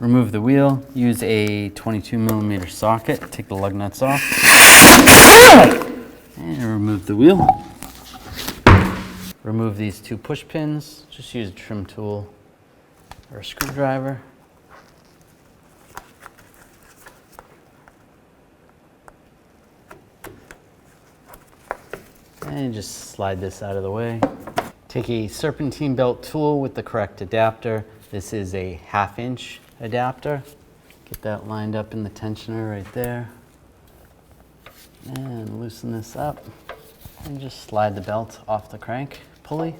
Remove the wheel, use a 22mm socket, take the lug nuts off, and remove the wheel. Remove these 2 push pins, just use a trim tool or a screwdriver. And just slide this out of the way. Take a serpentine belt tool with the correct adapter. This is a 1/2 inch adapter. Get that lined up in the tensioner right there. And loosen this up. And just slide the belt off the crank pulley.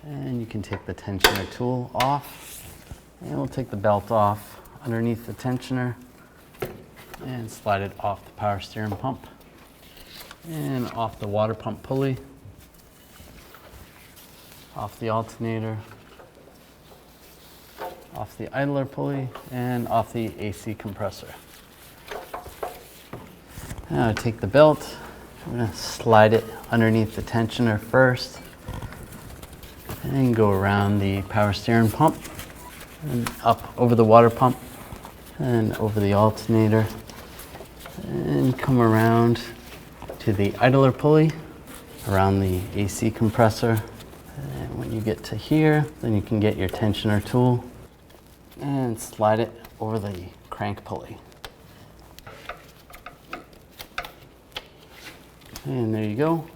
And you can take the tensioner tool off. And we'll take the belt off underneath the tensioner and slide it off the power steering pump and off the water pump pulley, off the alternator, off the idler pulley, and off the AC compressor. Now take the belt, I'm going to slide it underneath the tensioner first, and go around the power steering pump, and up over the water pump, and over the alternator, and come around to the idler pulley, around the AC compressor. And when you get to here, then you can get your tensioner tool and slide it over the crank pulley. And there you go.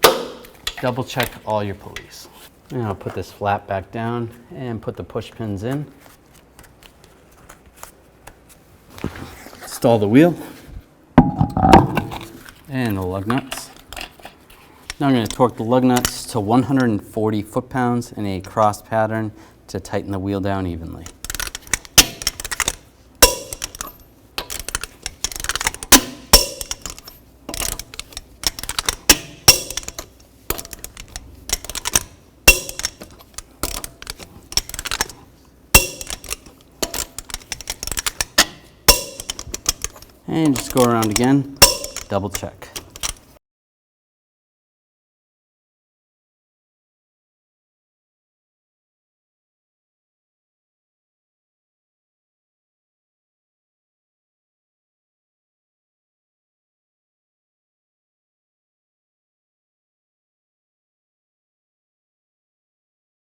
Double check all your pulleys. Now I'll put this flap back down and put the push pins in. Install the wheel and the lug nuts. Now I'm going to torque the lug nuts to 140 foot-pounds in a cross pattern to tighten the wheel down evenly. And just go around again, double check.